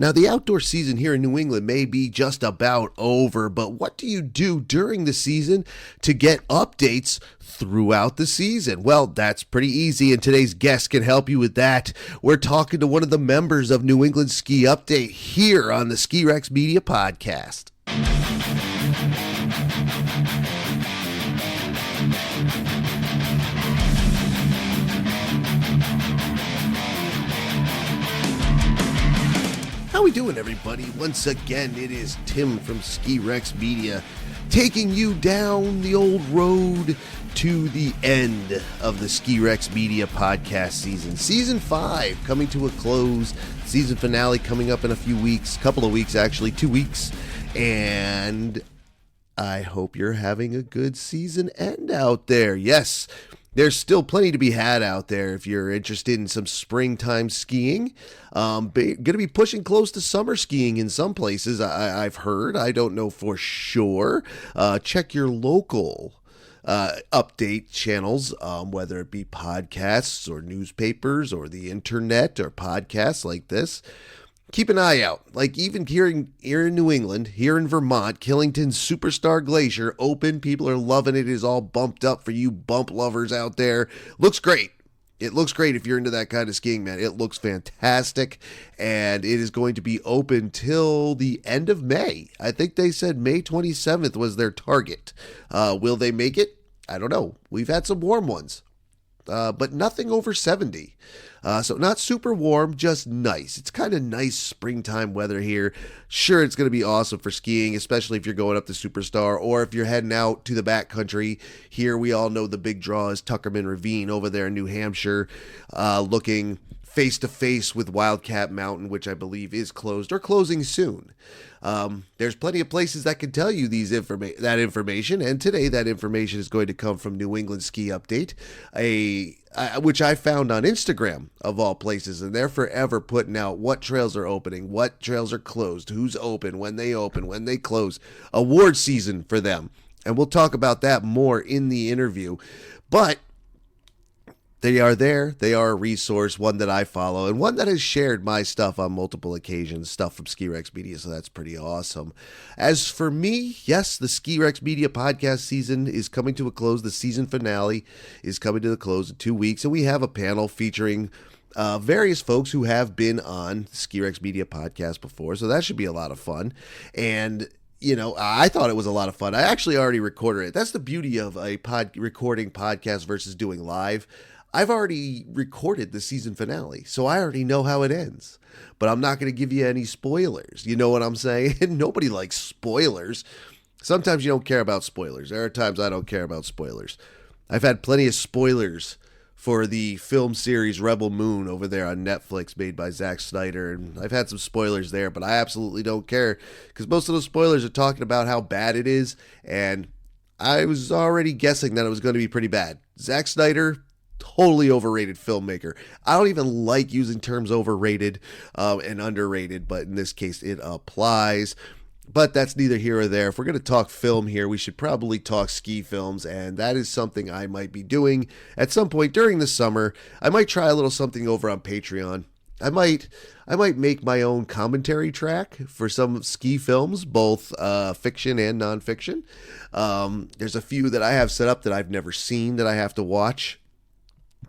Now, the outdoor season here in New England may be just about over, but what do you do during the season to get updates throughout the season? Well, that's pretty easy, and today's guest can help you with that. We're talking to one of the members of New England Ski Update here on the Ski Rex Media Podcast. How we doing, everybody? Once again, it is Tim from Ski Rex Media taking you down the old road to the end of the Ski Rex Media podcast season. Season 5 coming to a close. Season finale coming up in a few weeks, couple of weeks actually, 2 weeks. And I hope you're having a good season end out there. Yes, there's still plenty to be had out there if you're interested in some springtime skiing. Going to be pushing close to summer skiing in some places, I've heard. I don't know for sure. Check your local update channels, whether it be podcasts or newspapers or the internet or podcasts like this. Keep an eye out. Like even here in New England, here in Vermont, Killington's Superstar Glacier open. People are loving it. It is all bumped up for you bump lovers out there. Looks great. It looks great if you're into that kind of skiing, man. It looks fantastic, and it is going to be open till the end of May. I think they said May 27th was their target. Will they make it? I don't know. We've had some warm ones. But nothing over 70. So not super warm, just nice. It's kind of nice springtime weather here. Sure, it's going to be awesome for skiing, especially if you're going up to Superstar or if you're heading out to the backcountry. Here we all know the big draw is Tuckerman Ravine over there in New Hampshire, looking face to face with Wildcat Mountain, which I believe is closed or closing soon. There's plenty of places that can tell you that information, and today that information is going to come from New England Ski Update, which I found on Instagram of all places, and they're forever putting out what trails are opening, what trails are closed, who's open, when they close. Award season for them, and we'll talk about that more in the interview, but they are there. They are a resource, one that I follow, and one that has shared my stuff on multiple occasions, stuff from Ski Rex Media, so that's pretty awesome. As for me, yes, the Ski Rex Media podcast season is coming to a close. The season finale is coming to the close in 2 weeks, and we have a panel featuring various folks who have been on the Ski Rex Media podcast before, so that should be a lot of fun. And you know, I thought it was a lot of fun. I actually already recorded it. That's the beauty of a recording podcast versus doing live. I've already recorded the season finale, so I already know how it ends. But I'm not going to give you any spoilers. You know what I'm saying? Nobody likes spoilers. Sometimes you don't care about spoilers. There are times I don't care about spoilers. I've had plenty of spoilers for the film series Rebel Moon over there on Netflix made by Zack Snyder, and I've had some spoilers there, but I absolutely don't care because most of those spoilers are talking about how bad it is, and I was already guessing that it was going to be pretty bad. Zack Snyder, totally overrated filmmaker. I don't even like using terms overrated and underrated, but in this case it applies. But that's neither here or there. If we're going to talk film here, we should probably talk ski films, and that is something I might be doing at some point during the summer. I might try a little something over on Patreon. I might make my own commentary track for some ski films, both fiction and nonfiction. There's a few that I have set up that I've never seen that I have to watch.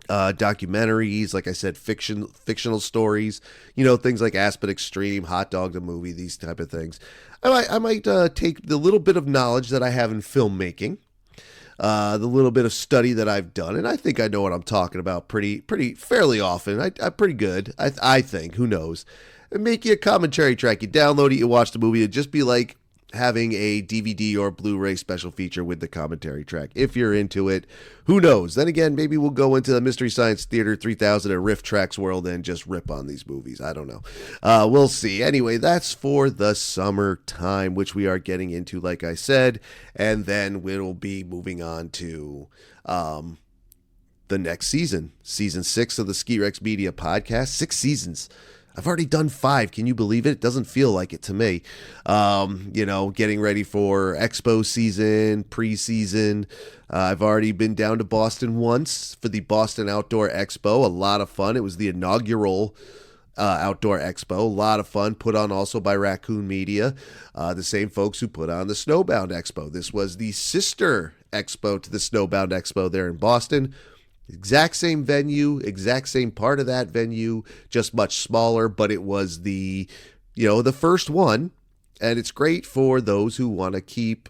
Documentaries, like I said, fictional stories, you know, things like Aspen Extreme, Hot Dog the Movie, these type of things. I might take the little bit of knowledge that I have in filmmaking, the little bit of study that I've done, and I think I know what I'm talking about pretty fairly often. I'm pretty good, I think. Who knows? And make you a commentary track. You download it, you watch the movie. It'd just be like having a DVD or Blu-ray special feature with the commentary track. If you're into it, who knows? Then again, maybe we'll go into the Mystery Science Theater 3000 and Riff Tracks world and just rip on these movies. I don't know. We'll see. Anyway, that's for the summertime, which we are getting into, like I said, and then we'll be moving on to the next season, season 6 of the Ski Rex Media podcast. 6 seasons. I've already done 5. Can you believe it? It doesn't feel like it to me. Getting ready for Expo season, preseason. I've already been down to Boston once for the Boston Outdoor Expo. A lot of fun. It was the inaugural Outdoor Expo. A lot of fun, put on also by Raccoon Media, the same folks who put on the Snowbound Expo. This was the sister expo to the Snowbound Expo there in Boston. Exact same venue, exact same part of that venue, just much smaller, but it was the first one, and it's great for those who want to keep,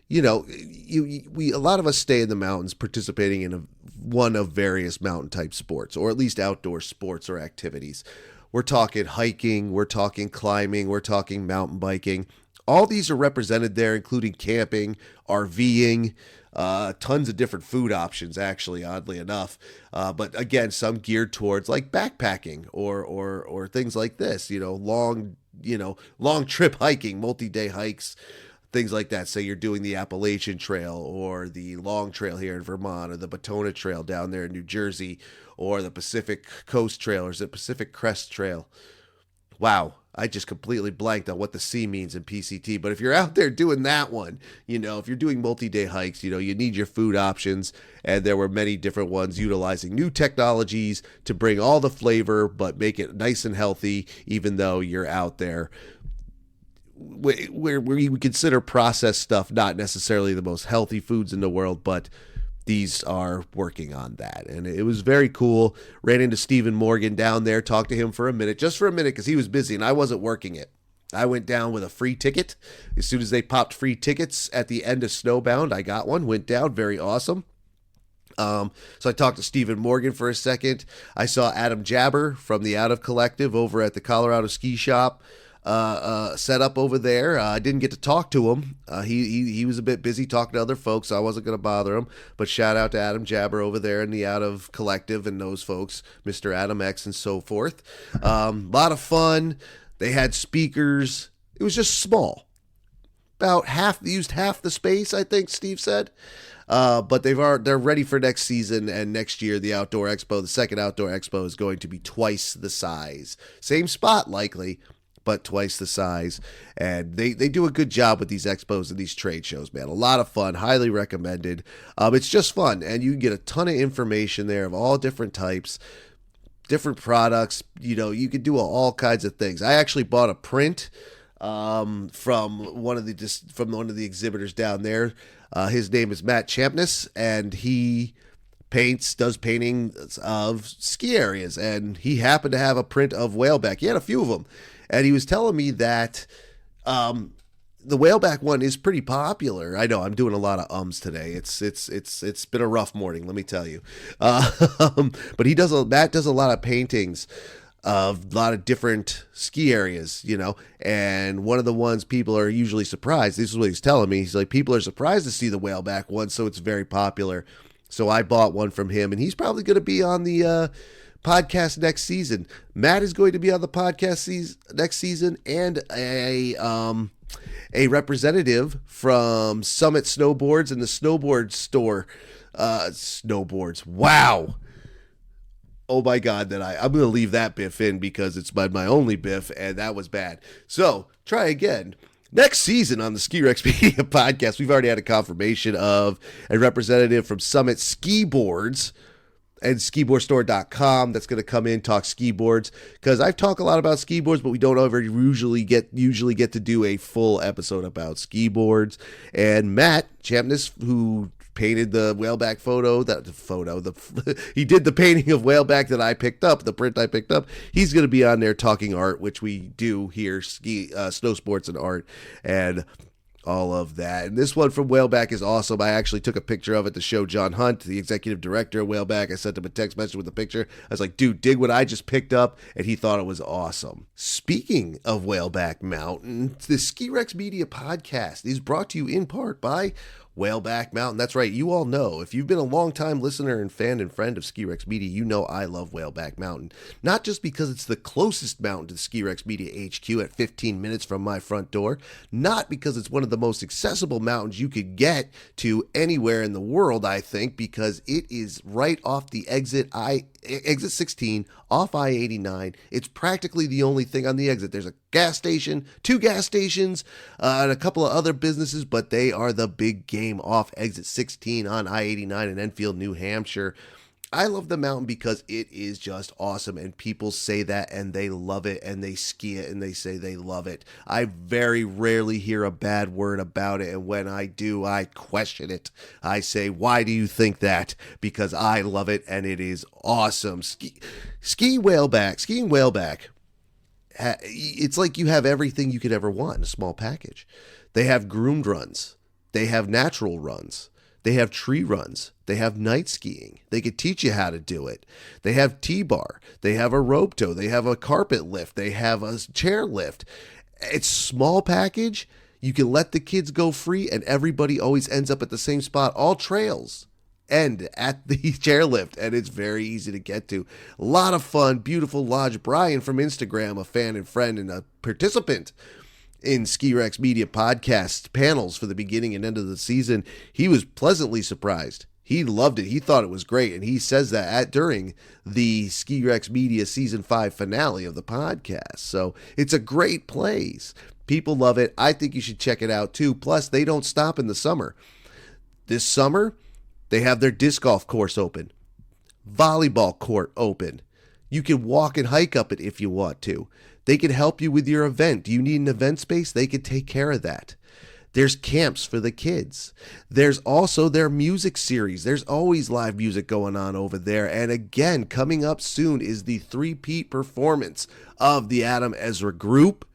a lot of us stay in the mountains participating in one of various mountain type sports, or at least outdoor sports or activities. We're talking hiking, we're talking climbing, we're talking mountain biking. All these are represented there, including camping, RVing, tons of different food options, actually, oddly enough. But again, some geared towards like backpacking or things like this, long trip hiking, multi-day hikes, things like that. Say you're doing the Appalachian Trail or the Long Trail here in Vermont, or the Batona Trail down there in New Jersey, or the Pacific Coast Trail, or the Pacific Crest Trail. Wow, I just completely blanked on what the C means in PCT. But if you're out there doing that one, if you're doing multi-day hikes, you need your food options. And there were many different ones utilizing new technologies to bring all the flavor, but make it nice and healthy, even though you're out there where we consider processed stuff not necessarily the most healthy foods in the world, but these are working on that. And it was very cool. Ran into Stephen Morgan down there, talked to him just for a minute, because he was busy and I wasn't working it. I went down with a free ticket. As soon as they popped free tickets at the end of Snowbound, I got one, went down, very awesome. So I talked to Stephen Morgan for a second. I saw Adam Jabber from the Out of Collective over at the Colorado Ski Shop set up over there. I didn't get to talk to him. He was a bit busy talking to other folks, so I wasn't going to bother him. But shout out to Adam Jabber over there in the Out of Collective and those folks, Mr. Adam X and so forth. Lot of fun. They had speakers. It was just small. About used half the space, I think Steve said. But they're ready for next season, and next year the Outdoor Expo, the second Outdoor Expo, is going to be twice the size. Same spot likely, but twice the size. And they do a good job with these expos and these trade shows, man. A lot of fun, highly recommended. It's just fun, and you can get a ton of information there of all different types, different products. You could do all kinds of things. I actually bought a print from one of the exhibitors down there. His name is Matt Champness, and he does paintings of ski areas, and he happened to have a print of Whaleback. He had a few of them, and he was telling me that the Whaleback one is pretty popular. I know I'm doing a lot of ums today. It's been a rough morning, let me tell you. But Matt does a lot of paintings of a lot of different ski areas, and one of the ones people are usually surprised. This is what he's telling me. He's like, people are surprised to see the Whaleback one, so it's very popular. So I bought one from him, and he's probably going to be on the podcast next season. Matt is going to be on the podcast next season, and a representative from Summit Snowboards and the snowboard store. Snowboards. Wow. Oh my God, I'm going to leave that biff in because it's my only biff, and that was bad. So try again. Next season on the Ski Rex Media podcast, we've already had a confirmation of a representative from Summit Ski Boards and skiboardstore.com that's going to come in, talk ski boards, because I've talked a lot about ski boards, but we don't ever usually get to do a full episode about ski boards. And Matt Champness, who painted the Whaleback he did the painting of Whaleback that I picked up, the print I picked up. He's going to be on there talking art, which we do here, snow sports and art, and all of that. And this one from Whaleback is awesome. I actually took a picture of it to show John Hunt, the executive director of Whaleback. I sent him a text message with a picture. I was like, dude, dig what I just picked up, and he thought it was awesome. Speaking of Whaleback Mountain, the Ski Rex Media podcast is brought to you in part by Whaleback Mountain. That's right. You all know, if you've been a long-time listener and fan and friend of Ski Rex Media, you know I love Whaleback Mountain. Not just because it's the closest mountain to the Ski Rex Media HQ at 15 minutes from my front door, not because it's one of the most accessible mountains you could get to anywhere in the world, I think, because it is right off the exit 16 off I-89. It's practically the only thing on the exit. There's a gas station, 2 gas stations, and a couple of other businesses, but they are the big game off exit 16 on I-89 in Enfield, New Hampshire. I love the mountain because it is just awesome, and people say that and they love it, and they ski it and they say they love it. I very rarely hear a bad word about it, and when I do, I question it. I say, why do you think that? Because I love it and it is awesome. Skiing whaleback, it's like you have everything you could ever want in a small package. They have groomed runs. They have natural runs. They have tree runs. They have night skiing. They could teach you how to do it. They have T-bar. They have a rope tow. They have a carpet lift. They have a chair lift. It's small package. You can let the kids go free, and everybody always ends up at the same spot. All trails end at the chairlift, and it's very easy to get to. A lot of fun, beautiful lodge. Brian from Instagram, a fan and friend and a participant in Ski Rex Media podcast panels for the beginning and end of the season, he was pleasantly surprised. He loved it. He thought it was great, and he says that during the Ski Rex Media Season 5 finale of the podcast. So it's a great place. People love it. I think you should check it out too. Plus, they don't stop in the summer. This summer, they have their disc golf course open, volleyball court open. You can walk and hike up it if you want to. They can help you with your event. Do you need an event space? They could take care of that. There's camps for the kids. There's also their music series. There's always live music going on over there. And again, coming up soon is the three-peat performance of the Adam Ezra Group.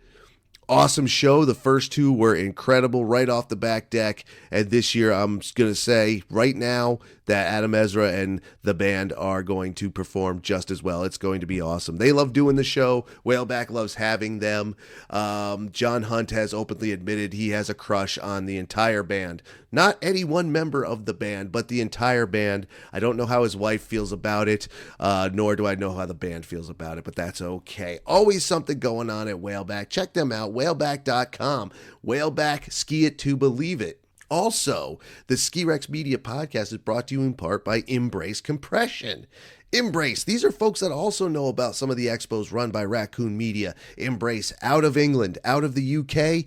Awesome show. The first two were incredible right off the back deck. And this year, I'm going to say right now that Adam Ezra and the band are going to perform just as well. It's going to be awesome. They love doing the show. Whaleback loves having them. John Hunt has openly admitted he has a crush on the entire band. Not any one member of the band, but the entire band. I don't know how his wife feels about it, nor do I know how the band feels about it, but that's okay. Always something going on at Whaleback. Check them out, whaleback.com. Whaleback, ski it to believe it. Also, the Ski Rex Media podcast is brought to you in part by Embrace Compression. Embrace, these are folks that also know about some of the expos run by Raccoon Media. Embrace, out of England, out of the UK.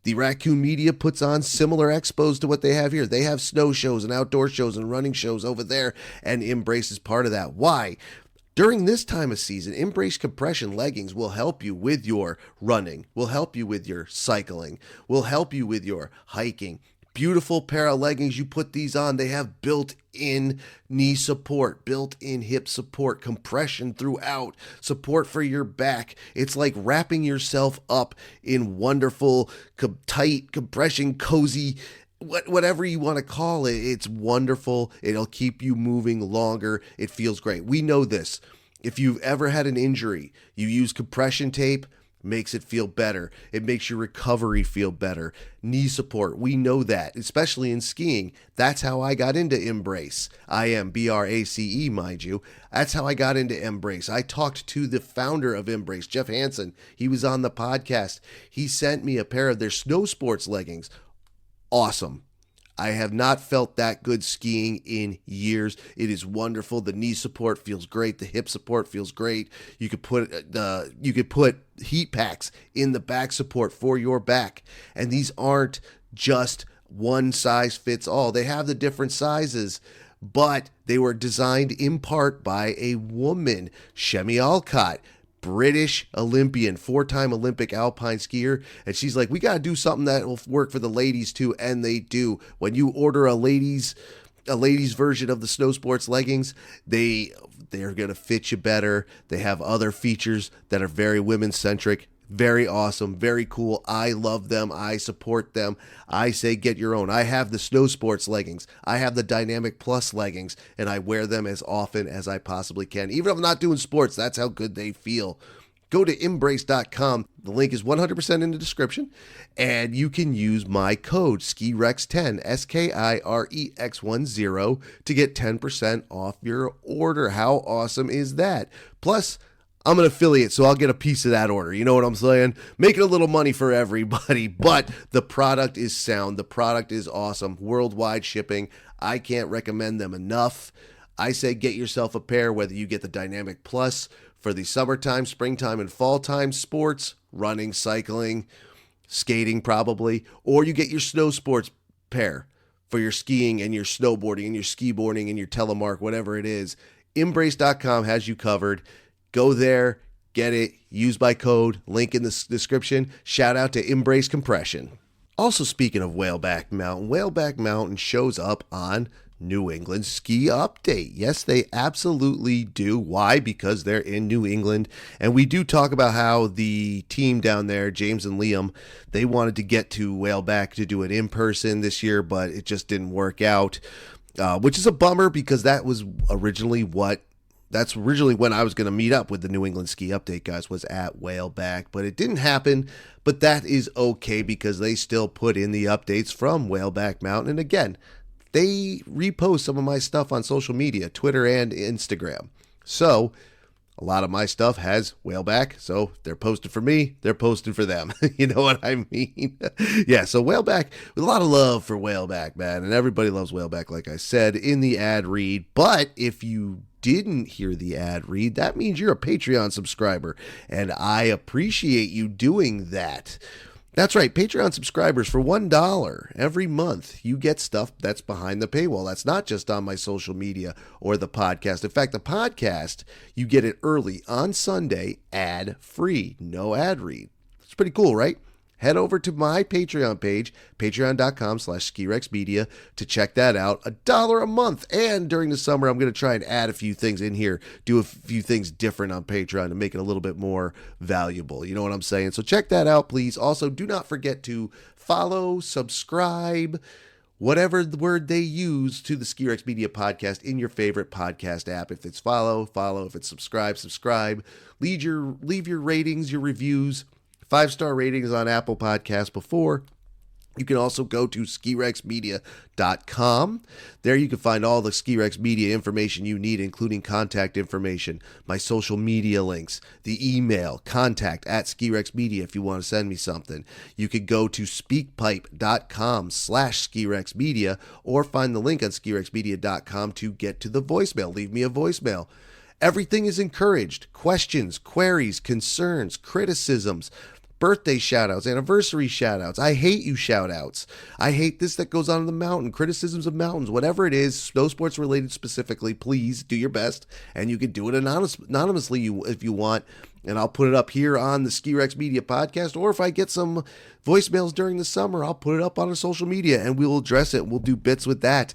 The Raccoon Media puts on similar expos to what they have here. They have snow shows and outdoor shows and running shows over there, and Embrace is part of that. Why? During this time of season, Embrace Compression leggings will help you with your running, will help you with your cycling, will help you with your hiking. Beautiful pair of leggings. You put these on, they have built-in knee support, built-in hip support, compression throughout, support for your back. It's like wrapping yourself up in wonderful, tight, compression, cozy, whatever you want to call it. It's wonderful. It'll keep you moving longer. It feels great. We know this. If you've ever had an injury, you use compression tape, makes it feel better. It makes your recovery feel better. Knee support, we know that, especially in skiing. That's how I got into Embrace. IMBRACE, mind you. That's how I got into Embrace. I talked to the founder of Embrace, Jeff Hansen. He was on the podcast. He sent me a pair of their snow sports leggings. Awesome. I have not felt that good skiing in years. It is wonderful. The knee support feels great. The hip support feels great. You could put heat packs in the back support for your back. And these aren't just one size fits all. They have the different sizes, but they were designed in part by a woman, Shemi Alcott, British Olympian, 4-time Olympic alpine skier. And she's like, we got to do something that will work for the ladies too. And they do. When you order a ladies version of the snow sports leggings, they're going to fit you better. They have other features that are very women centric. Very awesome, very cool. I love them. I support them. I say get your own. I have the snow sports leggings. I have the Dynamic Plus leggings, and I wear them as often as I possibly can. Even if I'm not doing sports, that's how good they feel. Go to embrace.com. The link is 100% in the description, and you can use my code SKIREX10, SKIREX10, to get 10% off your order. How awesome is that? Plus, I'm an affiliate, so I'll get a piece of that order. You know what I'm saying? Making a little money for everybody, but the product is sound. The product is awesome. Worldwide shipping. I can't recommend them enough. I say get yourself a pair, whether you get the Dynamic Plus for the summertime, springtime, and fall time sports, running, cycling, skating probably, or you get your snow sports pair for your skiing and your snowboarding and your ski boarding and your telemark, whatever it is. Embrace.com has you covered. Go there, get it, use my code, link in the description. Shout out to Embrace Compression. Also, speaking of Whaleback Mountain shows up on New England Ski Update. Yes, they absolutely do. Why? Because they're in New England. And we do talk about how the team down there, James and Liam, they wanted to get to Whaleback to do it in person this year, but it just didn't work out, which is a bummer because that was originally that's originally when I was going to meet up with the New England Ski Update guys, was at Whaleback, but it didn't happen. But that is okay because they still put in the updates from Whaleback Mountain. And again, they repost some of my stuff on social media, Twitter and Instagram. So a lot of my stuff has Whaleback. So they're posted for me, they're posted for them. You know what I mean? Yeah, so Whaleback, with a lot of love for Whaleback, man. And everybody loves Whaleback, like I said, in the ad read. But if you didn't hear the ad read, that means you're a Patreon subscriber, and I appreciate you doing that. That's right, Patreon subscribers, for $1 every month, you get stuff that's behind the paywall. That's not just on my social media or the podcast. In fact, the podcast, you get it early on Sunday, ad-free, no ad read. It's pretty cool, right? Head over to my Patreon page, patreon.com/skirexmedia, to check that out. $1 a month. And during the summer, I'm going to try and add a few things in here, do a few things different on Patreon to make it a little bit more valuable. You know what I'm saying? So check that out, please. Also, do not forget to follow, subscribe, whatever the word they use, to the Ski Rex Media podcast in your favorite podcast app. If it's follow. If it's subscribe. Leave your ratings, your reviews. 5-star ratings on Apple Podcasts before. You can also go to skirexmedia.com. There you can find all the Ski Rex Media information you need, including contact information, my social media links, the email, contact@skirexmedia if you want to send me something. You could go to speakpipe.com/skirexmedia or find the link on skirexmedia.com to get to the voicemail. Leave me a voicemail. Everything is encouraged. Questions, queries, concerns, criticisms, birthday shout-outs, anniversary shout-outs. I hate you shout-outs. I hate this that goes on in the mountain, criticisms of mountains, whatever it is, snow sports related specifically. Please do your best, and you can do it anonymously if you want, and I'll put it up here on the Ski Rex Media podcast, or if I get some voicemails during the summer, I'll put it up on our social media, and we'll address it. We'll do bits with that.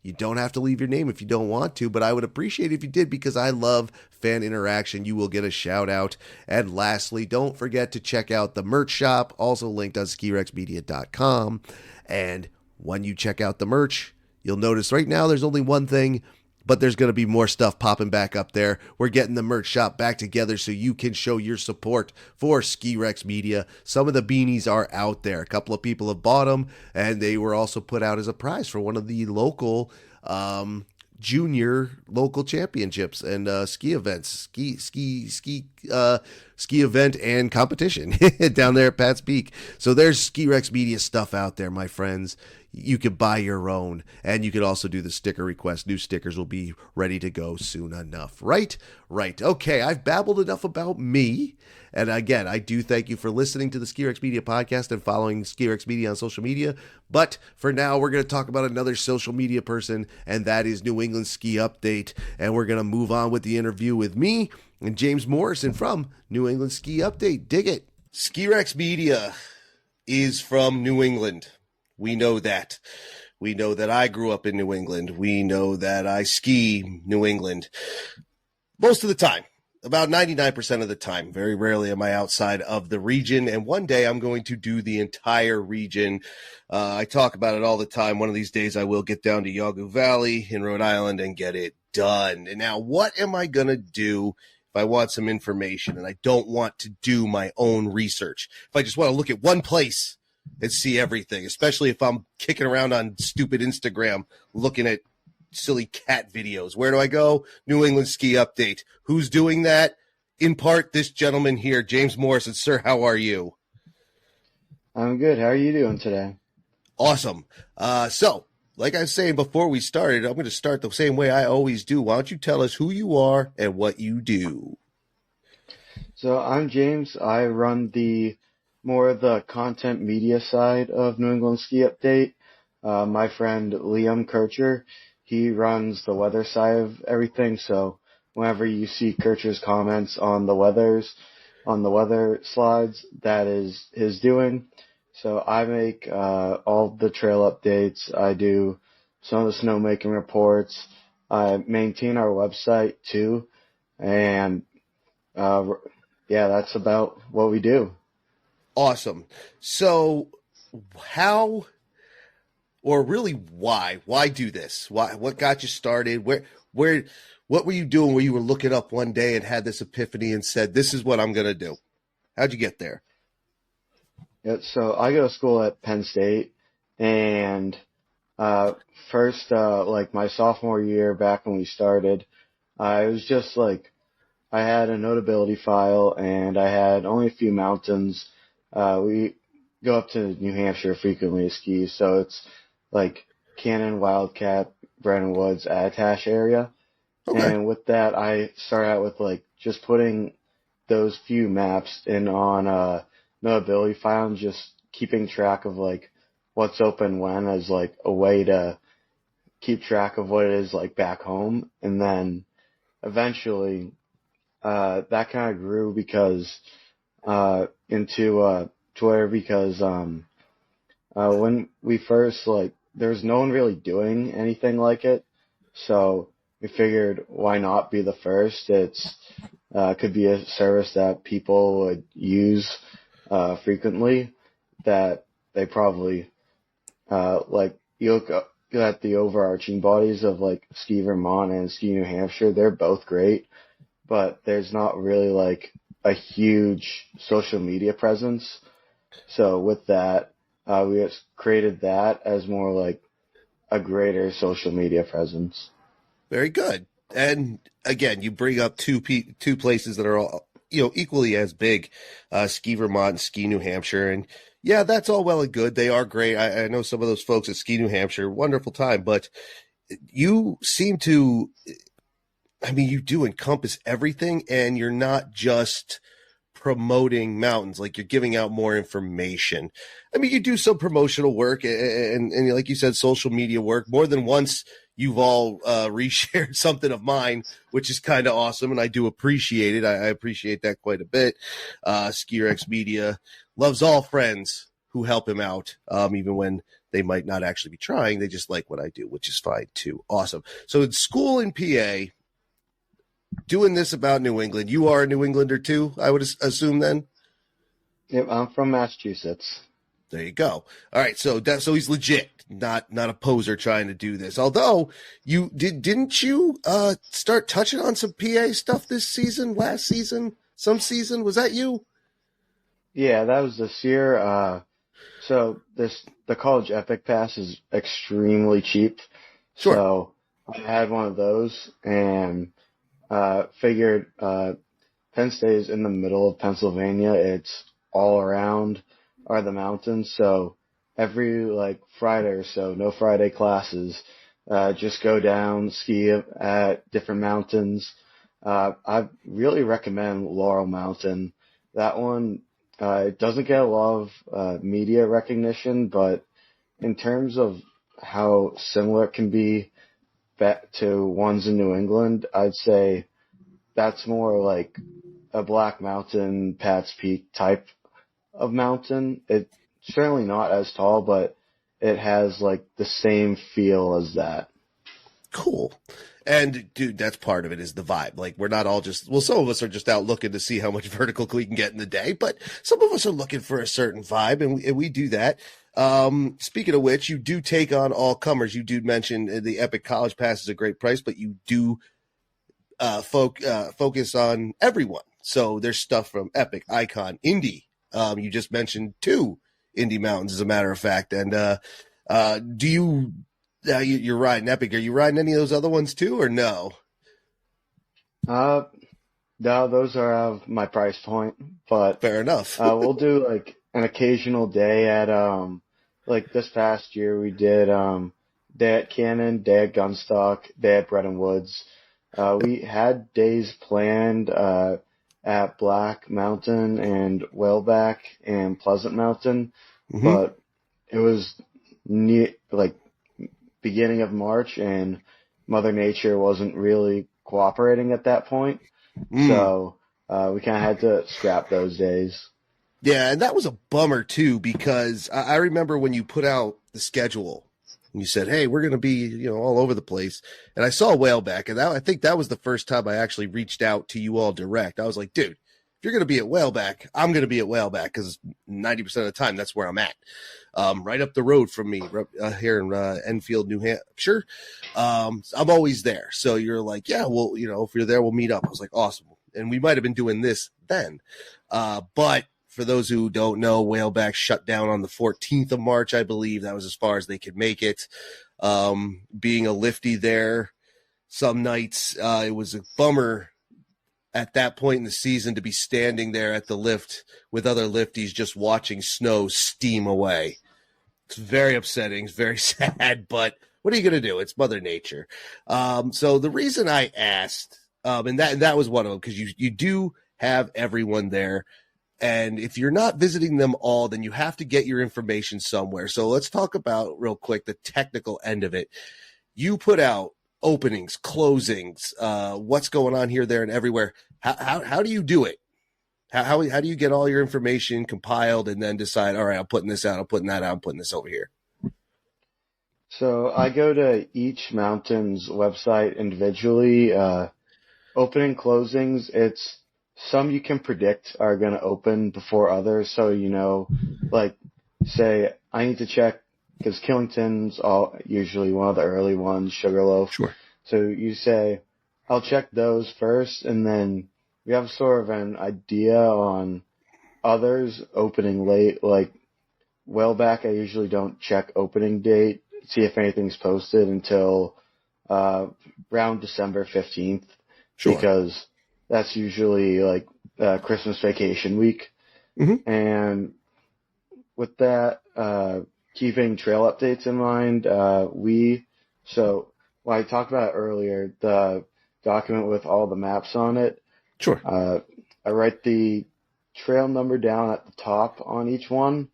You don't have to leave your name if you don't want to, but I would appreciate it if you did because I love fan interaction. You will get a shout out. And lastly, don't forget to check out the merch shop, also linked on skirexmedia.com. And when you check out the merch, you'll notice right now there's only one thing, but there's going to be more stuff popping back up there. We're getting the merch shop back together so you can show your support for Ski Rex Media. Some of the beanies are out there. A couple of people have bought them, and they were also put out as a prize for one of the local junior local championships and ski events, ski event and competition down there at Pat's Peak. So there's Ski Rex Media stuff out there, my friends. You could buy your own, and you could also do the sticker request. New stickers will be ready to go soon enough. Right. Okay, I've babbled enough about me. And again, I do thank you for listening to the Ski Rex Media podcast and following Ski Rex Media on social media. But for now, we're going to talk about another social media person, and that is New England Ski Update. And we're going to move on with the interview with me and James Morrison from New England Ski Update. Dig it. Ski Rex Media is from New England. We know that. We know that I grew up in New England. We know that I ski New England most of the time, about 99% of the time. Very rarely am I outside of the region, and one day I'm going to do the entire region. I talk about it all the time. One of these days I will get down to Yagu Valley in Rhode Island and get it done. And now what am I going to do if I want some information and I don't want to do my own research? If I just want to look at one place and see everything, especially if I'm kicking around on stupid Instagram looking at silly cat videos. Where do I go? New England Ski Update. Who's doing that? In part, this gentleman here, James Morrison. Sir, how are you? I'm good. How are you doing today? Awesome. So, like I was saying before we started, I'm going to start the same way I always do. Why don't you tell us who you are and what you do? So I'm James. I run more of the content media side of New England Ski Update. My friend Liam Kircher, he runs the weather side of everything. So whenever you see Kircher's comments on the weather slides, that is his doing. So I make all the trail updates. I do some of the snowmaking reports. I maintain our website too, and yeah, that's about what we do. Awesome. So how, or really why do this? What got you started? What were you doing where you were looking up one day and had this epiphany and said, this is what I'm going to do? How'd you get there? Yeah, so I go to school at Penn State, and first, like my sophomore year back when we started, I was just like, I had a notability file and I had only a few mountains. We go up to New Hampshire frequently to ski, so it's like Cannon, Wildcat, Brennan Woods, Attitash area. Okay. And with that, I started out with like just putting those few maps in on notability file and just keeping track of like what's open when as like a way to keep track of what it is like back home. And then eventually that kind of grew because into Twitter because when we first like there was no one really doing anything like it, so we figured why not be the first. It's could be a service that people would use frequently that they probably like you look at the overarching bodies of like Ski Vermont and Ski New Hampshire, they're both great, but there's not really like a huge social media presence. So with that, we just created that as more like a greater social media presence. Very good. And again, you bring up two places that are all, equally as big, Ski Vermont and Ski New Hampshire. And yeah, that's all well and good. They are great. I know some of those folks at Ski New Hampshire, wonderful time, but you seem to, I mean, you do encompass everything, and you're not just promoting mountains, like you're giving out more information. I mean, you do some promotional work and like you said, social media work. More than once, you've all reshared something of mine, which is kind of awesome, and I do appreciate it. I appreciate that quite a bit. SkiRex Media loves all friends who help him out, even when they might not actually be trying. They just like what I do, which is fine too. Awesome. So in school in PA, doing this about New England. You are a New Englander too, I would assume then? Yep, I'm from Massachusetts. There you go. All right, so he's legit, not a poser trying to do this. Although didn't you start touching on some PA stuff this season, last season, some season? Was that you? Yeah, that was this year. So the college Epic Pass is extremely cheap. Sure. So I had one of those and figured Penn State is in the middle of Pennsylvania. It's all around are the mountains. So every like Friday or so, no Friday classes, just go down, ski at different mountains. I really recommend Laurel Mountain. That one, it doesn't get a lot of media recognition, but in terms of how similar it can be back to ones in New England, I'd say that's more like a Black Mountain, Pat's Peak type of mountain. It's certainly not as tall, but it has like the same feel as that. Cool. And dude, that's part of it is the vibe. Like we're not all just, well, some of us are just out looking to see how much vertical we can get in the day, but some of us are looking for a certain vibe, and we do that. Speaking of which, you do take on all comers. You do mention the Epic College Pass is a great price, but you do focus on everyone. So there's stuff from Epic, Icon, Indy. You just mentioned two Indy mountains, as a matter of fact. And do you? You're riding Epic. Are you riding any of those other ones too, or no? Uh, no, those are out of my price point, but Fair enough. we'll do like an occasional day at like this past year we did day at Cannon, day at Gunstock, day at Bretton Woods. We had days planned at Black Mountain and Whaleback and Pleasant Mountain, Mm-hmm. but it was like beginning of March, and Mother Nature wasn't really cooperating at that point. So we kind of had to scrap those days. Yeah, and that was a bummer too, because I remember when you put out the schedule and you said, "Hey, we're going to be, all over the place." And I saw Whaleback, and I think that was the first time I actually reached out to you all direct. I was like, "Dude, if you're going to be at Whaleback, I'm going to be at Whaleback because 90% of the time that's where I'm at, right up the road from me here in Enfield, New Hampshire. I'm always there." So you're like, "Yeah, well, if you're there, we'll meet up." I was like, "Awesome," and we might have been doing this then, but. For those who don't know, Whaleback shut down on the 14th of March, I believe. That was as far as they could make it. Being a lifty there, some nights it was a bummer at that point in the season to be standing there at the lift with other lifties just watching snow steam away. It's very upsetting. It's very sad, but what are you going to do? It's Mother Nature. So the reason I asked, and that was one of them, because you do have everyone there. And if you're not visiting them all, then you have to get your information somewhere. So let's talk about real quick the technical end of it. You put out openings, closings, what's going on here, there, and everywhere. How do you do it? How do you get all your information compiled and then decide, all right, I'm putting this out, I'm putting that out, I'm putting this over here? So I go to each mountain's website individually. Opening closings, it's some you can predict are going to open before others. So, like say I need to check because Killington's usually one of the early ones, Sugarloaf. Sure. So you say, I'll check those first, and then we have sort of an idea on others opening late. Like Whaleback, I usually don't check opening date, see if anything's posted until around December 15th. Sure. Because that's usually like Christmas vacation week. Mm-hmm. And with that, keeping trail updates in mind, so when I talked about it earlier, the document with all the maps on it. Sure. I write the trail number down at the top on each one.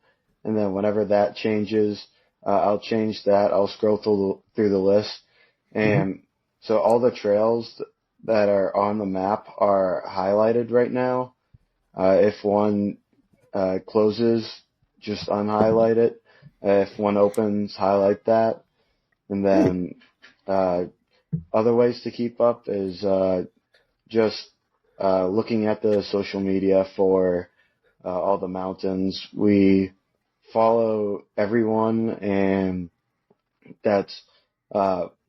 And then whenever that changes, I'll change that. I'll scroll through the list. And so all the trails that are on the map are highlighted right now. If one closes, just unhighlight it. If one opens, highlight that. And then other ways to keep up is just looking at the social media for all the mountains. We follow everyone, and that's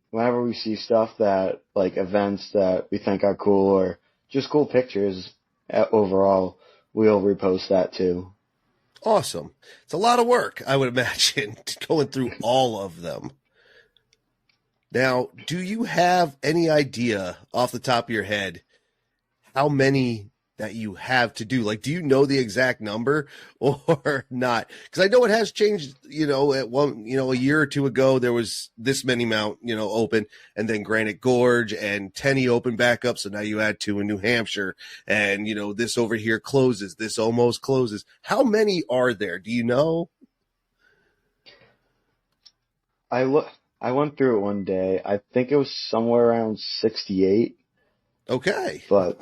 whenever we see stuff that, like events that we think are cool or just cool pictures overall, we'll repost that too. Awesome. It's a lot of work, I would imagine, going through all of them. Now, do you have any idea off the top of your head how many that you have to do? Like, do you know the exact number or not? Because I know it has changed, at one, a year or two ago, there was this many mount, open, and then Granite Gorge and Tenney open back up. So now you add 2 in New Hampshire, and, this over here closes, this almost closes. How many are there? Do you know? I went through it one day. I think it was somewhere around 68. Okay. But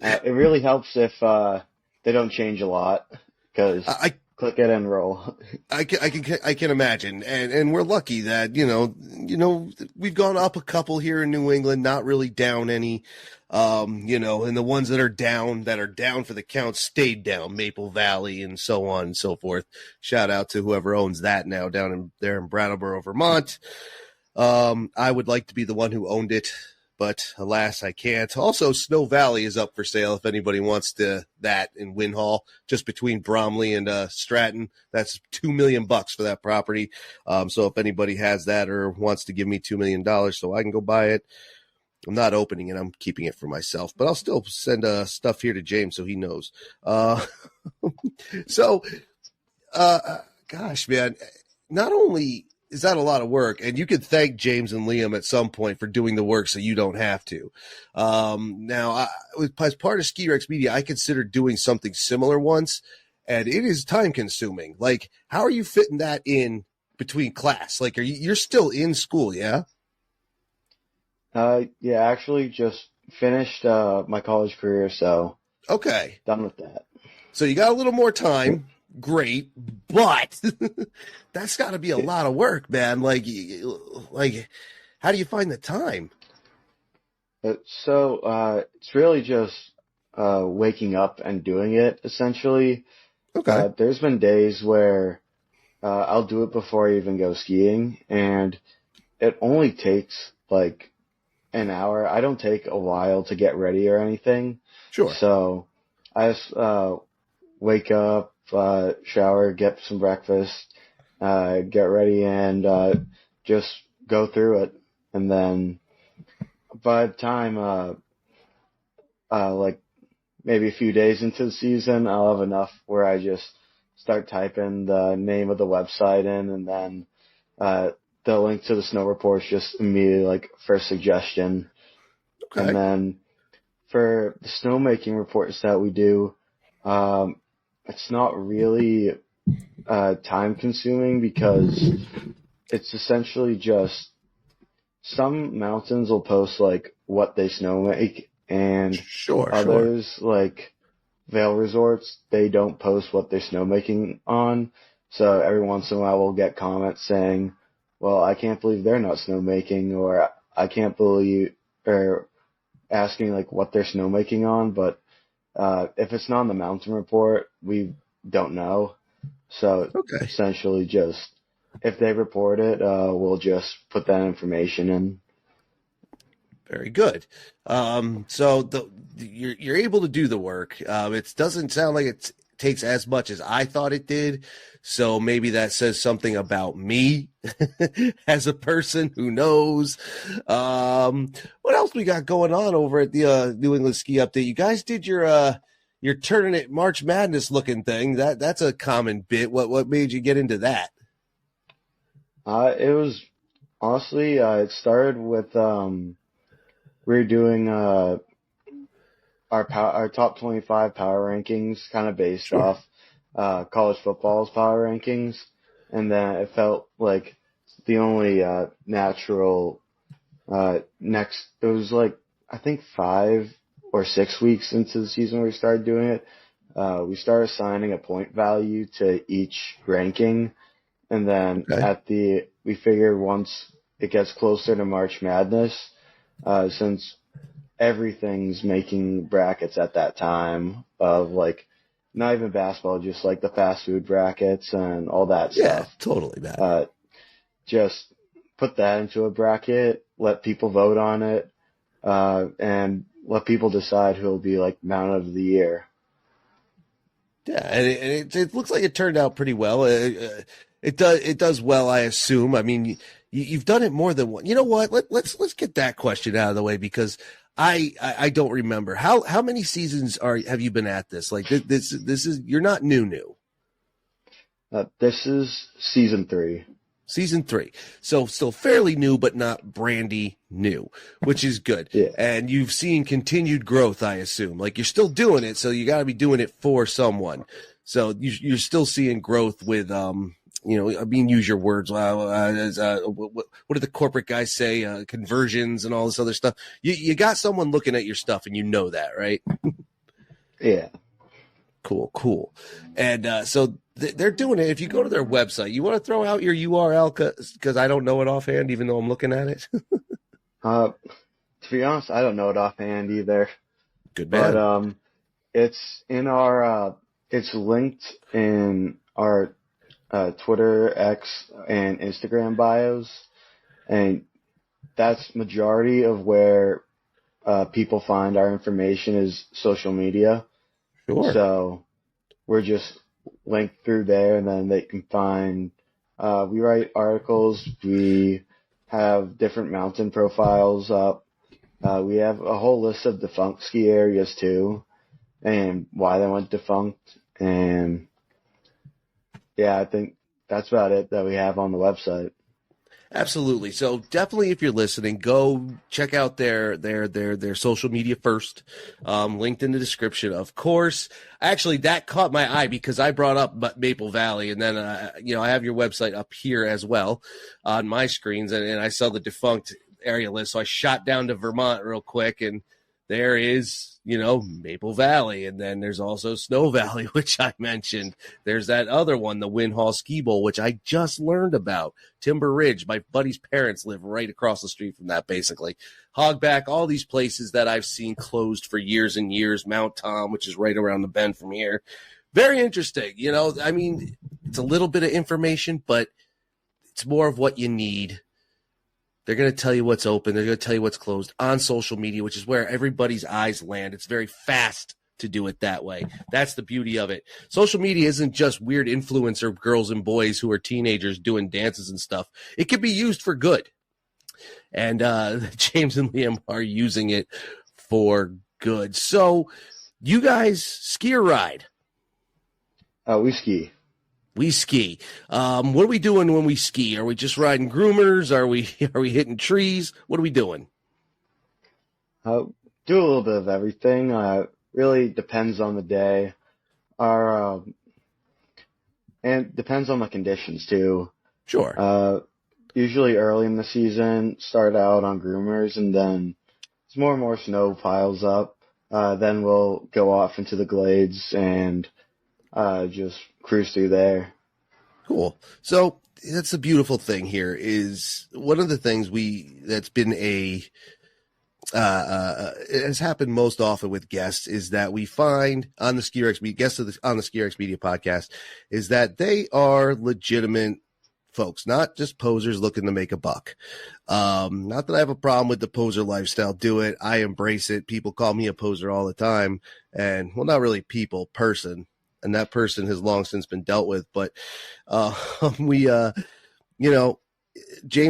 it really helps if they don't change a lot, because I click it and roll. I can imagine, and we're lucky that we've gone up a couple here in New England, not really down any, and the ones that are down for the count stayed down, Maple Valley and so on and so forth. Shout out to whoever owns that now down there in Brattleboro, Vermont. I would like to be the one who owned it, but alas, I can't. Also, Snow Valley is up for sale if anybody wants that in Winhall, just between Bromley and Stratton. That's $2 million for that property. So if anybody has that or wants to give me $2 million so I can go buy it, I'm not opening it. I'm keeping it for myself, but I'll still send stuff here to James so he knows. Gosh, man, not only is that a lot of work, and you could thank James and Liam at some point for doing the work so you don't have to. Now, as part of Ski Rex Media, I considered doing something similar once, and it is time consuming. Like, how are you fitting that in between class? Like, you're still in school, yeah? Yeah, actually just finished my college career, so Okay. done with that. So you got a little more time. Great. But that's got to be a It, lot of work, man. Like, how do you find the time? it's really just waking up and doing it, essentially. Okay. There's been days where I'll do it before I even go skiing, and it only takes like an hour. I don't take a while to get ready or anything. Sure. So I just wake up, shower, get some breakfast, get ready, and just go through it. And then by the time, like maybe a few days into the season, I'll have enough where I just start typing the name of the website in, and then uh, the link to the snow reports just immediately like first suggestion. And Okay. then for the snowmaking reports that we do, it's not really time consuming because it's essentially just some mountains will post like what they snowmake, and Sure, sure. others like Vail Resorts, they don't post what they're snowmaking on. So every once in a while we'll get comments saying, well, I can't believe they're not snowmaking, or I can't believe, or asking like what they're snowmaking on. But if it's not on the mountain report, we don't know. So Okay. essentially just, if they report it, we'll just put that information in. Very good. So you're able to do the work. It doesn't sound like it takes as much as I thought it did. So maybe that says something about me as a person who knows. What else we got going on over at the New England Ski Update? You guys did your tournament March Madness looking thing. That's a common bit. What made you get into that? It was honestly, it started with we were doing our top 25 power rankings, kind of based Sure. off college football's power rankings, and then it felt like the only natural next. It was like I think 5 or 6 weeks into the season we started doing it. We started assigning a point value to each ranking, and then Okay. we figured once it gets closer to March Madness, since everything's making brackets at that time of like not even basketball, just like the fast food brackets and all that Yeah, stuff. totally, man. Uh, just put that into a bracket, let people vote on it, and let people decide who will be like Mountain of the Year. Yeah, and it looks like it turned out pretty well. It does well, I assume. I mean, you've done it more than one. You know what? Let's get that question out of the way because I don't remember how many seasons have you been at this? Like this is you're not new. This is season 3. Season 3. So still fairly new, but not brandy new, which is good. Yeah, And you've seen continued growth, I assume. Like you're still doing it, so you got to be doing it for someone. So you're still seeing growth with, I mean, use your words. What do the corporate guys say? Conversions and all this other stuff. You got someone looking at your stuff, and you know that, right? yeah. Cool. And so they're doing it. If you go to their website, you want to throw out your URL because I don't know it offhand, even though I'm looking at it. To be honest, I don't know it offhand either, Good but man. it's in our it's linked in our Twitter, X, and Instagram bios, and that's majority of where people find our information is social media. Sure. So we're just linked through there, and then they can find. We write articles. We have different mountain profiles up. We have a whole list of defunct ski areas too, and why they went defunct. And yeah, I think that's about it that we have on the website. Absolutely. So definitely, if you're listening, go check out their social media first. Linked in the description, of course. Actually, that caught my eye because I brought up Maple Valley, and then I have your website up here as well on my screens, and I saw the defunct area list, so I shot down to Vermont real quick, and there is, Maple Valley, and then there's also Snow Valley, which I mentioned. There's that other one, the Wind Hall Ski Bowl, which I just learned about. Timber Ridge, my buddy's parents live right across the street from that, basically. Hogback, all these places that I've seen closed for years and years. Mount Tom, which is right around the bend from here. Very interesting. It's a little bit of information, but it's more of what you need. They're going to tell you what's open. They're going to tell you what's closed on social media, which is where everybody's eyes land. It's very fast to do it that way. That's the beauty of it. Social media isn't just weird influencer girls and boys who are teenagers doing dances and stuff. It can be used for good. And James and Liam are using it for good. So you guys ski or ride? We ski. We ski. What are we doing when we ski? Are we just riding groomers? Are we hitting trees? What are we doing? Do a little bit of everything. Really depends on the day. And depends on the conditions too. Sure. Usually early in the season, start out on groomers, and then as more and more snow piles up, then we'll go off into the glades and just cruise through there. Cool. So that's the beautiful thing here is one of the things that's been it has happened most often with guests is that we find on the SkiRex on the SkiRex Media podcast is that they are legitimate folks, not just posers looking to make a buck. Not that I have a problem with the poser lifestyle. Do it. I embrace it. People call me a poser all the time, and not really person. And that person has long since been dealt with. But James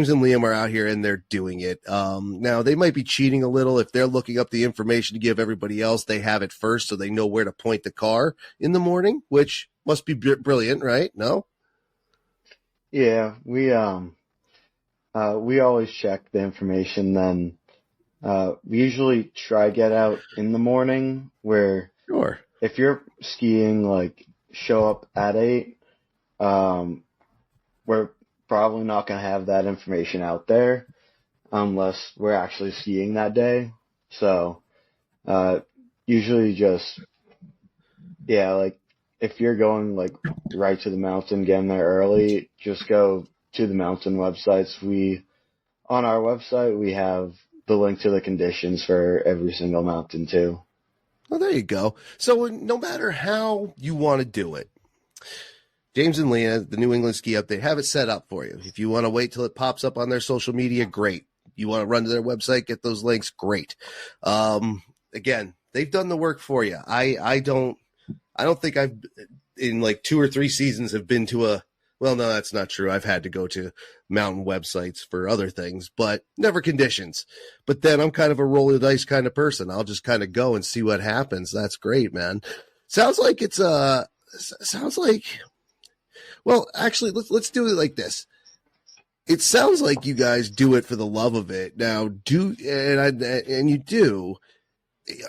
and Liam are out here and they're doing it. Now, they might be cheating a little. If they're looking up the information to give everybody else, they have it first so they know where to point the car in the morning, which must be brilliant, right? No? Yeah, we always check the information. Then we usually try get out in the morning where. Sure. If you're skiing, show up at 8, we're probably not going to have that information out there unless we're actually skiing that day. So, usually just, if you're going, right to the mountain, getting there early, just go to the mountain websites. On our website, we have the link to the conditions for every single mountain, too. Well, there you go. So no matter how you want to do it, James and Leah, the New England Ski Update, have it set up for you. If you want to wait till it pops up on their social media, great. You want to run to their website, get those links, great. Again, they've done the work for you. I don't think I've in 2 or 3 seasons have been to a. Well, no, that's not true. I've had to go to mountain websites for other things, but never conditions. But then I'm kind of a roll of the dice kind of person. I'll just kind of go and see what happens. That's great, man. Sounds like well, actually, let's do it like this. It sounds like you guys do it for the love of it. Now, and you do.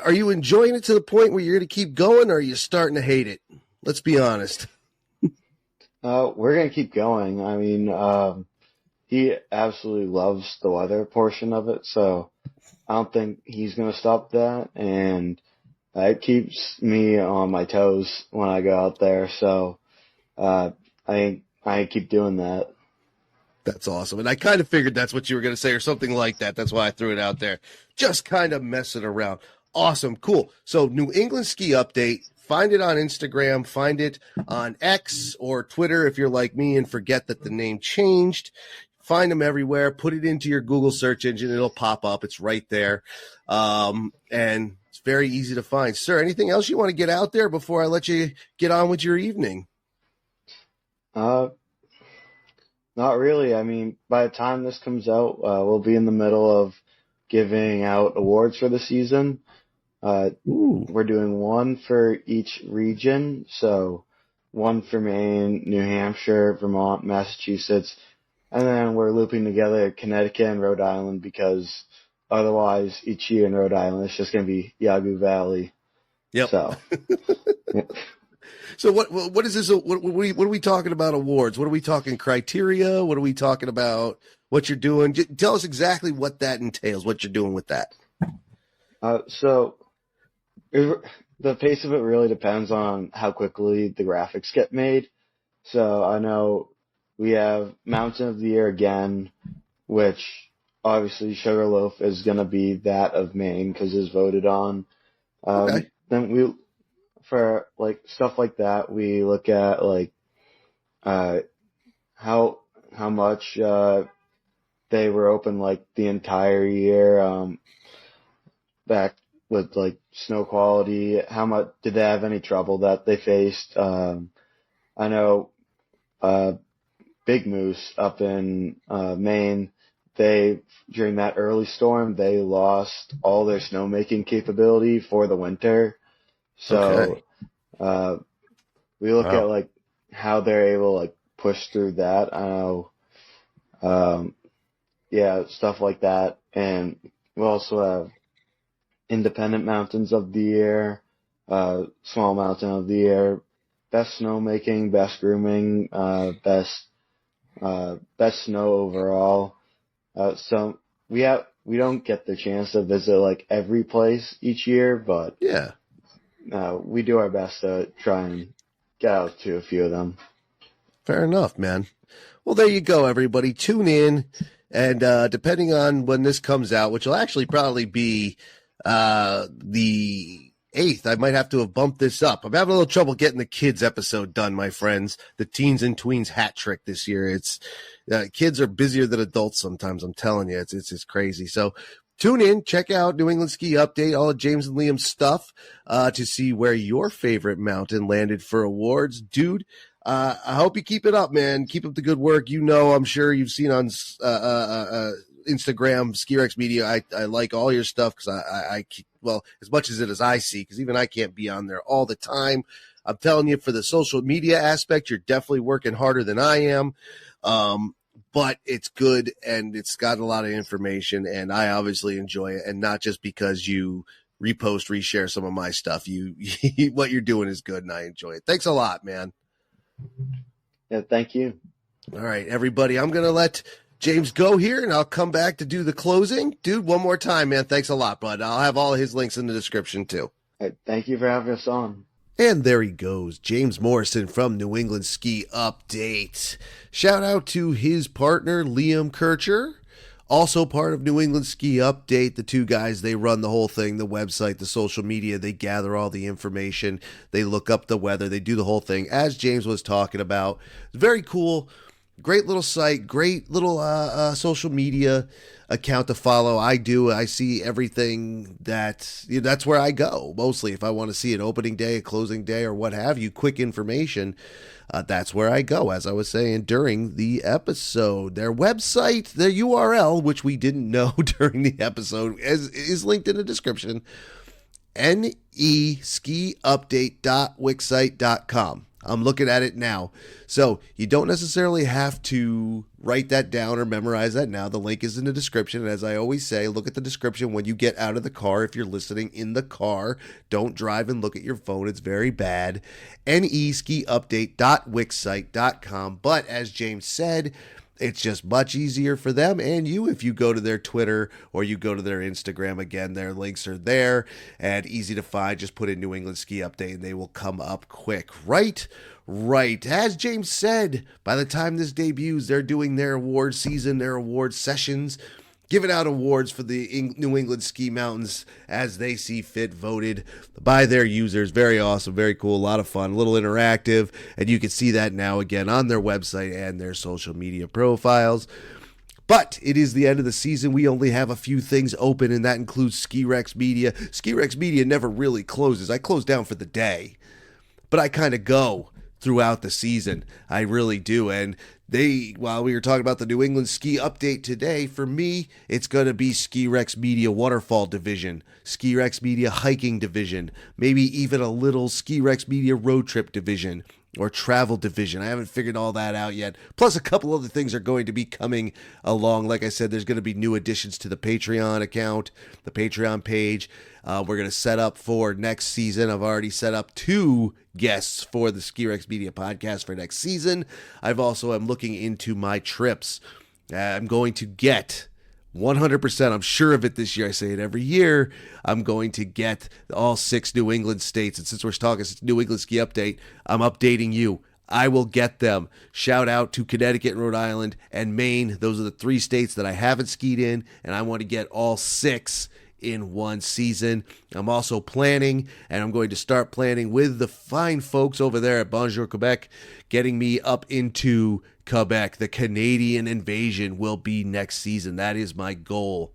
Are you enjoying it to the point where you're going to keep going, or are you starting to hate it? Let's be honest. We're going to keep going. I mean, he absolutely loves the weather portion of it, so I don't think he's going to stop that. And it keeps me on my toes when I go out there, so I keep doing that. That's awesome. And I kind of figured that's what you were going to say or something like that. That's why I threw it out there. Just kind of messing around. Awesome. Cool. So New England Ski Update. Find it on Instagram, find it on X or Twitter if you're like me and forget that the name changed. Find them everywhere. Put it into your Google search engine. It'll pop up. It's right there. And it's very easy to find. Sir, anything else you want to get out there before I let you get on with your evening? Not really. I mean, by the time this comes out, we'll be in the middle of giving out awards for the season. We're doing one for each region, so one for Maine, New Hampshire, Vermont, Massachusetts, And then we're looping together Connecticut and Rhode Island because otherwise each year in Rhode Island it's just going to be Yawgoo Valley. Yep. So, yeah. So what is this? What are we talking about awards? What are we talking criteria? What are we talking about? What you're doing? Tell us exactly what that entails. What you're doing with that. So the pace of it really depends on how quickly the graphics get made. So I know we have Mountain of the Year again, which obviously Sugarloaf is going to be that of Maine because it's voted on. Okay. Then for like stuff like that, we look at like how much they were open like the entire year, back with like snow quality. How much did they have any trouble that they faced? I know Big Moose up in Maine, they during that early storm they lost all their snowmaking capability for the winter. So we look at like how they're able to like push through that. I know, stuff like that. And we also have Independent Mountains of the Year, Small Mountain of the Year, Best Snowmaking, Best Grooming, Best Snow overall. So we don't get the chance to visit like every place each year, but yeah. We do our best to try and get out to a few of them. Fair enough, man. Well, there you go, everybody. Tune in, and depending on when this comes out, which will actually probably be the 8th, I might have to have bumped this up. I'm having a little trouble getting the kids episode done, my friends. The teens and tweens hat trick this year. It's kids are busier than adults sometimes. I'm telling you, it's crazy. So tune in, check out New England Ski Update, all of James and Liam's stuff, to see where your favorite mountain landed for awards. Dude, I hope you keep it up, man. Keep up the good work. I'm sure you've seen on Instagram, SkiRex Media. I like all your stuff because I well, as much as I see, because even I can't be on there all the time. I'm telling you, for the social media aspect, you're definitely working harder than I am. But it's good and it's got a lot of information and I obviously enjoy it. And not just because you repost, reshare some of my stuff. What you're doing is good and I enjoy it. Thanks a lot, man. Yeah, thank you. All right, everybody. I'm going to let James go here and I'll come back to do the closing. Dude, one more time, man. Thanks a lot, bud. I'll have all his links in the description too. Thank you for having us on. And there he goes, James Morrison from New England Ski Update. Shout out to his partner, Liam Kircher, also part of New England Ski Update. The two guys, they run the whole thing, the website, the social media. They gather all the information. They look up the weather. They do the whole thing, as James was talking about. Very cool. Great little site, great little social media account to follow. I see everything that's where I go mostly. If I want to see an opening day, a closing day, or what have you, quick information, that's where I go, as I was saying during the episode. Their website, their URL, which we didn't know during the episode, is linked in the description, neskiupdate.wixsite.com. I'm looking at it now. So you don't necessarily have to write that down or memorize that now. The link is in the description. And as I always say, look at the description when you get out of the car. If you're listening in the car, don't drive and look at your phone. It's very bad. neskiupdate.wixsite.com. But as James said, it's just much easier for them and you if you go to their Twitter or you go to their Instagram. Again, their links are there and easy to find. Just put in New England Ski Update and they will come up quick. Right. As James said, by the time this debuts, they're doing their award season, their award sessions, giving out awards for the New England ski mountains as they see fit, voted by their users. Very awesome, very cool, a lot of fun, a little interactive, and you can see that now again on their website and their social media profiles. But it is the end of the season. We only have a few things open, and that includes SkiRex Media. SkiRex Media never really closes. I close down for the day, but I kind of go throughout the season. I really do. And while we were talking about the New England Ski Update today, for me, it's going to be SkiRex Media Waterfall Division, SkiRex Media Hiking Division, maybe even a little SkiRex Media Road Trip Division. or travel division. I haven't figured all that out yet. Plus, a couple other things are going to be coming along. Like I said, there's going to be new additions to the Patreon account, the Patreon page. We're going to set up for next season. I've already set up 2 guests for the Ski Rex Media podcast for next season. I'm looking into my trips. I'm going to get 100%, I'm sure of it this year. I say it every year. I'm going to get all 6 New England states. And since we're talking New England Ski Update, I'm updating you. I will get them. Shout out to Connecticut and Rhode Island and Maine. Those are the 3 states that I haven't skied in, and I want to get all 6 in one season. I'm also planning, and I'm going to start planning with the fine folks over there at Bonjour Quebec, getting me up into Quebec. The Canadian invasion will be next season. That is my goal.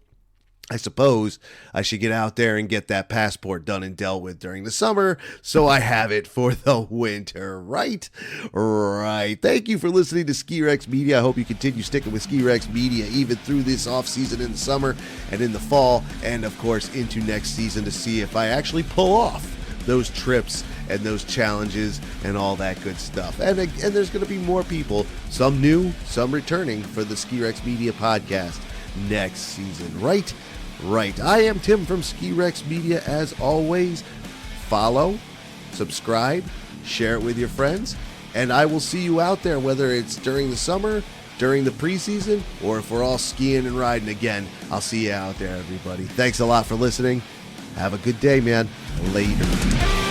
I suppose I should get out there and get that passport done and dealt with during the summer so I have it for the winter, right? Right. Thank you for listening to Ski Rex Media. I hope you continue sticking with Ski Rex Media even through this off season in the summer and in the fall, and of course into next season to see if I actually pull off those trips and those challenges and all that good stuff. And there's going to be more people, some new, some returning, for the Ski Rex Media podcast next season, right? Right. I am Tim from Ski Rex Media. As always, follow, subscribe, share it with your friends, and I will see you out there, whether it's during the summer, during the preseason, or if we're all skiing and riding again. I'll see you out there, everybody. Thanks a lot for listening. Have a good day, man. Later.